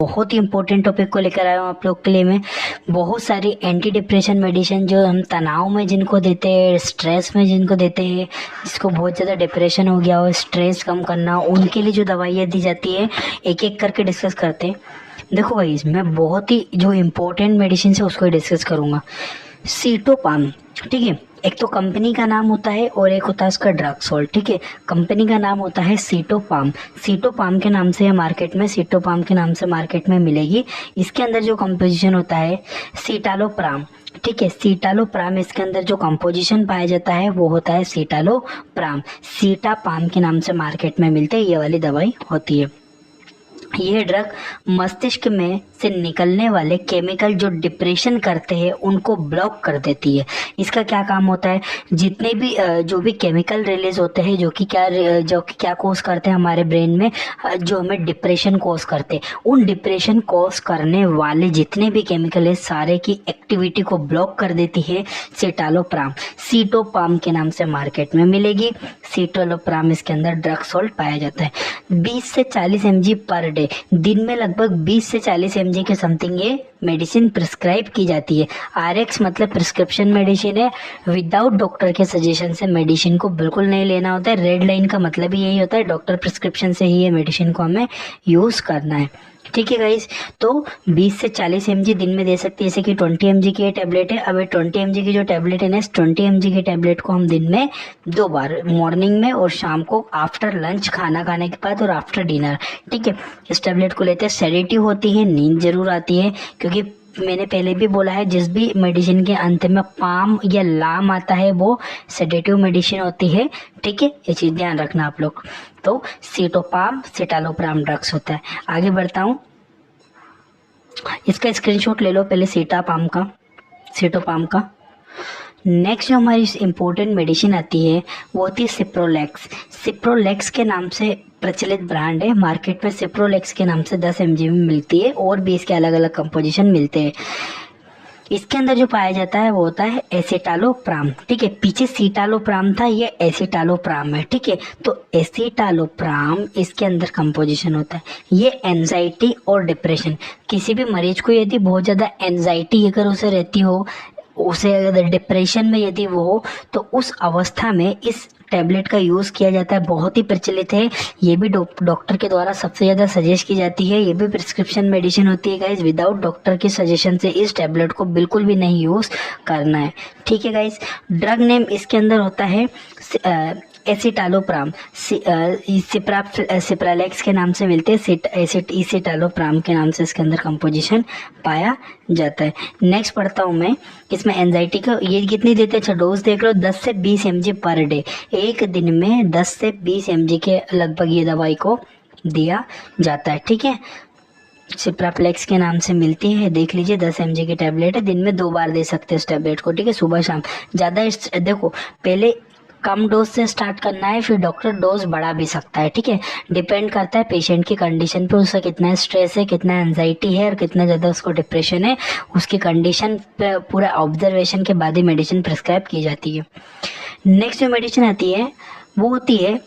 बहुत ही important topic को लेकर आया हूँ आप लोग के लिए। मैं बहुत सारी एंटी डिप्रेशन मेडिसिन जो हम तनाव में जिनको देते हैं, स्ट्रेस में जिनको देते हैं, जिसको बहुत ज़्यादा डिप्रेशन हो गया हो, स्ट्रेस कम करना, उनके लिए जो दवाइयाँ दी जाती है एक एक करके डिस्कस करते हैं। देखो भाई, मैं बहुत ही जो इम्पोर्टेंट मेडिसिन है उसको डिस्कस करूँगा। सीटोपाम, ठीक है, एक तो कंपनी का नाम होता है और एक होता है उसका ड्रग सॉल्ट। ठीक है, कंपनी का नाम होता है सीटोपाम। सीटोपाम के नाम से है मार्केट में, सीटोपाम के नाम से मार्केट में मिलेगी। इसके अंदर जो कंपोजिशन होता है सीटालोप्राम। ठीक है, सीटालोप्राम, इसके अंदर जो कंपोजिशन पाया जाता है वो होता है सीटालोप्राम। सीटापाम के नाम से मार्केट में मिलते हैं, ये वाली दवाई होती है। यह ड्रग मस्तिष्क में से निकलने वाले केमिकल जो डिप्रेशन करते हैं उनको ब्लॉक कर देती है। इसका क्या काम होता है, जितने भी जो भी केमिकल रिलीज होते हैं जो कि क्या कोज करते हैं हमारे ब्रेन में, जो हमें डिप्रेशन कोज करते हैं, उन डिप्रेशन कोज करने वाले जितने भी केमिकल है सारे की एक्टिविटी को ब्लॉक कर देती है सीटालोप्राम। सीटोपाम के नाम से मार्केट में मिलेगी। सीटालोप्राम, इसके अंदर ड्रग सॉल्ट पाया जाता है। 20 से 40 mg पर डे, दिन में लगभग 20 से 40 mg के समथिंग ये मेडिसिन प्रिस्क्राइब की जाती है। आरएक्स मतलब प्रिस्क्रिप्शन मेडिसिन है, विदाउट डॉक्टर के सजेशन से मेडिसिन को बिल्कुल नहीं लेना होता है। रेड लाइन का मतलब ही यही होता है, डॉक्टर प्रिस्क्रिप्शन से ही ये मेडिसिन को हमें यूज करना है। ठीक है गाइस, तो 20 से 40 mg दिन में दे सकते हैं। जैसे कि 20 mg की ये टैबलेट है, अब 20 mg की जो टैबलेट है ना, इस 20 mg की टैबलेट को हम दिन में 2 बार, मॉर्निंग में और शाम को आफ्टर लंच, खाना खाने के बाद और आफ्टर डिनर, ठीक है, इस टैबलेट को लेते हैं। सेडेटिव होती है, नींद जरूर आती है, क्योंकि मैंने पहले भी बोला है जिस भी मेडिसिन के अंत में पाम या लाम आता है वो सेडेटिव मेडिसिन होती है। ठीक है, ये चीज ध्यान रखना आप लोग। तो सीटोपाम, सिटालोप्राम ड्रग्स होता है। आगे बढ़ता हूँ, इसका स्क्रीनशॉट ले लो पहले सीटापाम का, सीटोपाम का। नेक्स्ट जो हमारी इम्पोर्टेंट मेडिसिन आती है वो होती है सिप्रोलेक्स। सिप्रोलेक्स के नाम से प्रचलित ब्रांड है, मार्केट में सिप्रोलेक्स के नाम से 10 mg में मिलती है और भी इसके अलग अलग कंपोजिशन मिलते हैं। इसके अंदर जो पाया जाता है वो होता है एसिटालोप्राम। ठीक है, पीछे सीटालोप्राम था, ये एसिटालोप्राम है। ठीक है, तो एसिटालोप्राम, इसके अंदर कंपोजिशन होता है। ये एंजाइटी और डिप्रेशन, किसी भी मरीज को यदि बहुत ज़्यादा एंजाइटी अगर उसे रहती हो, उसे अगर डिप्रेशन में यदि वो हो, तो उस अवस्था में इस टैबलेट का यूज़ किया जाता है। बहुत ही प्रचलित है, ये भी डॉक्टर के द्वारा सबसे ज़्यादा सजेस्ट की जाती है। ये भी प्रिस्क्रिप्शन मेडिसिन होती है गाइज, विदाउट डॉक्टर के सजेशन से इस टैबलेट को बिल्कुल भी नहीं यूज़ करना है। ठीक है गाइज, ड्रग नेम इसके अंदर होता है एसिटालोप्राम। सिप्रालेक्स के नाम से मिलते हैं, एसिटालोप्राम के नाम से इसके अंदर कंपोजिशन पाया जाता है। नेक्स्ट पढ़ता हूँ मैं, इसमें एंजाइटी का ये कितनी देते हैं, अच्छा डोज देख लो, 10 से 20 mg पर डे। एक दिन में 10 से 20 mg के लगभग ये दवाई को दिया जाता है। ठीक है, सिप्राप्लेक्स के नाम से मिलती है, देख लीजिए 10 mg की टैबलेट है, दिन में 2 बार दे सकते हैं इस टैबलेट को। ठीक है, सुबह शाम। ज़्यादा देखो, पहले कम डोज से स्टार्ट करना है, फिर डॉक्टर डोज बढ़ा भी सकता है। ठीक है, डिपेंड करता है पेशेंट की कंडीशन पे, उसका कितना स्ट्रेस है, कितना एंजाइटी है और कितना ज़्यादा उसको डिप्रेशन है, उसकी कंडीशन पे पूरा ऑब्जर्वेशन के बाद ही मेडिसिन प्रिस्क्राइब की जाती है। नेक्स्ट जो मेडिसिन आती है वो होती है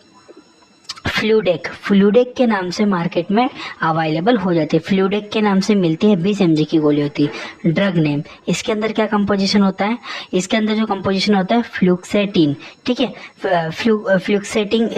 फ्लूडेक। फ्लूडेक के नाम से मार्केट में अवेलेबल हो जाती है। फ्लूडेक के नाम से मिलती है, 20 mg की गोली होती है। ड्रग नेम, इसके अंदर क्या कंपोजिशन होता है, इसके अंदर जो कंपोजिशन होता है फ्लूक्सेटिन। ठीक है, फ्लूक्सेटिन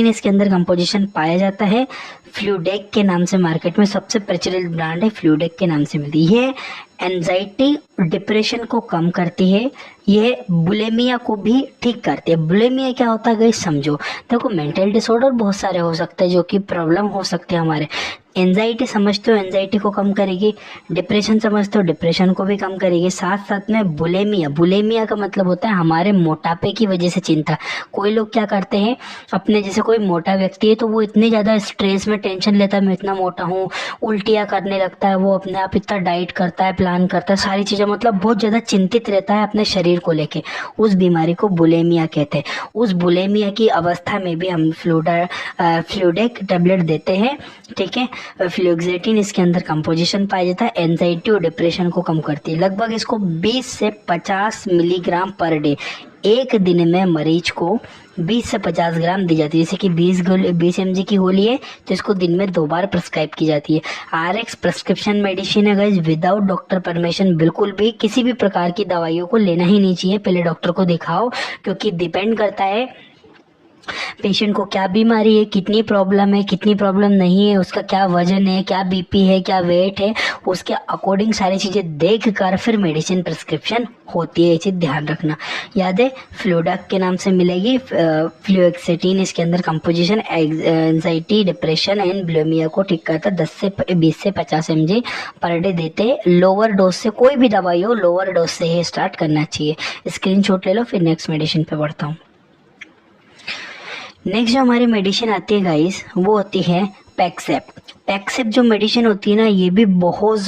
इसके अंदर कंपोजिशन पाया जाता है। फ्लूडेक के नाम से मार्केट में सबसे प्रचलित ब्रांड है, फ्लूडेक के नाम से मिलती है। एंजाइटी डिप्रेशन को कम करती है, यह बुलेमिया को भी ठीक करती है। बुलेमिया क्या होता है गाइस समझो, देखो मेंटल डिसऑर्डर बहुत सारे हो सकते हैं जो कि प्रॉब्लम हो सकते हैं हमारे। एंजाइटी समझते हो, एंजाइटी को कम करेगी। डिप्रेशन समझते हो, डिप्रेशन को भी कम करेगी। साथ साथ में बुलेमिया, बुलेमिया का मतलब होता है हमारे मोटापे की वजह से चिंता। कोई लोग क्या करते हैं, अपने जैसे कोई मोटा व्यक्ति है तो वो इतने ज़्यादा स्ट्रेस में टेंशन लेता है, मैं इतना मोटा हूँ, उल्टियाँ करने लगता है, वो अपने आप इतना डाइट करता है, प्लान करता है, सारी चीज़ें, मतलब बहुत ज़्यादा चिंतित रहता है अपने शरीर को लेके। उस बीमारी को बुलेमिया कहते हैं। उस बुलेमिया की अवस्था में भी हम फ्लूडेक टैबलेट देते हैं। ठीक है, फ्लुओक्सेटिन इसके अंदर कंपोजिशन पाया जाता है, एंजाइटी और डिप्रेशन को कम करती है। लगभग इसको 20 से 50 मिलीग्राम पर डे, एक दिन में मरीज को 20 से 50 ग्राम दी जाती है। जैसे कि 20 mg की गोली है तो इसको दिन में 2 बार प्रिस्क्राइब की जाती है। RX प्रिस्क्रिप्शन मेडिसिन है गाइस, विदाउट डॉक्टर परमिशन बिल्कुल भी किसी भी प्रकार की दवाइयों को लेना ही नहीं चाहिए। पहले डॉक्टर को दिखाओ, क्योंकि डिपेंड करता है पेशेंट को क्या बीमारी है, कितनी प्रॉब्लम नहीं है, उसका क्या वजन है, क्या BP है, क्या वेट है, उसके अकॉर्डिंग सारी चीज़ें देख कर फिर मेडिसिन प्रिस्क्रिप्शन होती है। ये चीज़ ध्यान रखना। याद है, फ्लूडाक के नाम से मिलेगी। फ्लुओक्सेटिन इसके अंदर composition anxiety, depression and bulimia को ठीक करता है। 20 से 50 mg पर डे देते हैं। लोअर डोज से, कोई भी दवाई हो लोअर डोज से ही स्टार्ट करना चाहिए। स्क्रीनशॉट ले लो, फिर नेक्स्ट मेडिसिन पे बढ़ता हूँ। नेक्स्ट जो हमारी मेडिसिन आती है गाइस, वो होती है पैक्सेप। पैक्सेप जो मेडिसिन होती है ना, ये भी बहुत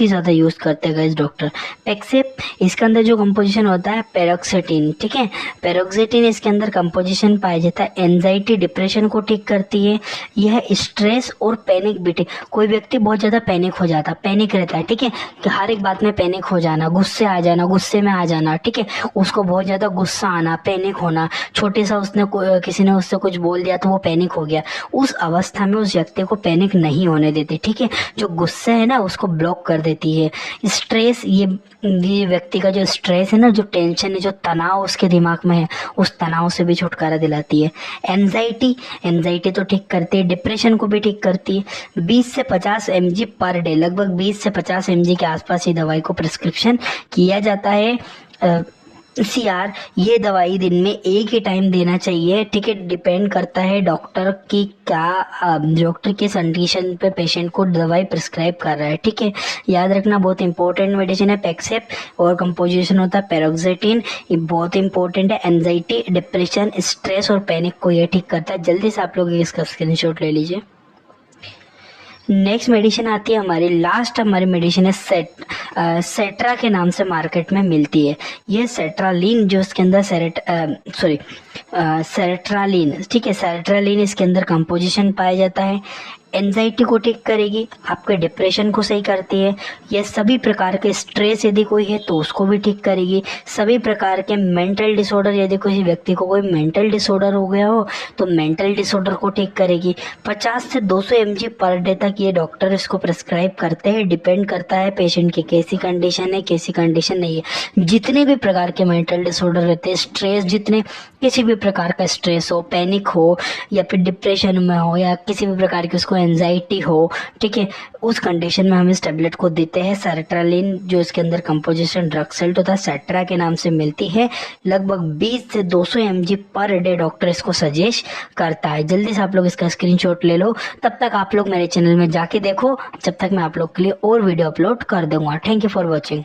ही ज़्यादा यूज़ करते हैं गाइस डॉक्टर। पैक्सेप इसके अंदर जो कंपोजिशन होता है पेरोक्सेटिन, ठीक है। पेरोक्सेटिन इसके अंदर कंपोजिशन पाया जाता है, एंजाइटी डिप्रेशन को ठीक करती है। यह स्ट्रेस और पैनिक भी ठीक। कोई व्यक्ति बहुत ज़्यादा पैनिक हो जाता, पैनिक रहता है, ठीक है, कि हर एक बात में पैनिक हो जाना, गुस्से में आ जाना, ठीक है, उसको बहुत ज़्यादा गुस्सा आना, पैनिक होना, छोटे सा किसी ने उससे कुछ बोल दिया तो वो पैनिक हो गया। उस अवस्था में उस व्यक्ति को पैनिक नहीं होने देते, ठीक है। जो गुस्सा है ना उसको ब्लॉक कर देती है। स्ट्रेस, ये व्यक्ति का जो स्ट्रेस है ना, जो टेंशन है, जो तनाव उसके दिमाग में है, उस तनाव से भी छुटकारा दिलाती है। एंजाइटी तो ठीक करती है, डिप्रेशन को भी ठीक करती है। 20 से 50 mg पर डे, लगभग 20 से 50 mg के आसपास ये दवाई को प्रिस्क्रिप्शन किया जाता है। CR, ये दवाई दिन में एक ही टाइम देना चाहिए, ठीक है। डिपेंड करता है डॉक्टर के कंडीशन पे पेशेंट को दवाई प्रिस्क्राइब कर रहा है, ठीक है। याद रखना, बहुत इंपॉर्टेंट मेडिसिन है पैक्सेप, और कंपोजिशन होता है पेरोक्सेटिन। ये बहुत इंपॉर्टेंट है। एंजाइटी, डिप्रेशन, स्ट्रेस और पैनिक को ये ठीक करता है। जल्दी से आप लोग इसका स्क्रीनशॉट ले लीजिए। नेक्स्ट मेडिसिन आती है हमारी मेडिसिन है सेट्रा के नाम से मार्केट में मिलती है। ये सेट्रालीन, जो इसके अंदर सेरेट्रालीन, ठीक है, सेरेट्रालीन इसके अंदर कंपोजिशन पाया जाता है। एंजाइटी को ठीक करेगी, आपके डिप्रेशन को सही करती है। ये सभी प्रकार के स्ट्रेस यदि कोई है तो उसको भी ठीक करेगी। सभी प्रकार के मेंटल डिसऑर्डर, यदि किसी व्यक्ति को कोई मेंटल डिसऑर्डर हो गया हो तो मेंटल डिसऑर्डर को ठीक करेगी। 50 से 200 mg पर डे तक ये डॉक्टर इसको प्रिस्क्राइब करते हैं। डिपेंड करता है पेशेंट की कैसी कंडीशन है, कैसी कंडीशन नहीं है। जितने भी प्रकार के मेंटल डिसऑर्डर रहते हैं, स्ट्रेस, जितने किसी भी प्रकार का स्ट्रेस हो, पैनिक हो, या फिर डिप्रेशन में हो, या किसी भी प्रकार की उसको एंजाइटी हो, ठीक है, उस कंडीशन में हम इस टेबलेट को देते हैं। सेरेट्रालीन, जो इसके अंदर कंपोजिशन ड्रग सेल्ट होता है, सेट्रा के नाम से मिलती है। लगभग 20 से 200 mg पर डे डॉक्टर इसको सजेस्ट करता है। जल्दी से आप लोग इसका स्क्रीनशॉट ले लो। तब तक आप लोग मेरे चैनल में जाके देखो, जब तक मैं आप लोग के लिए और वीडियो अपलोड कर दूंगा। Thank you for watching.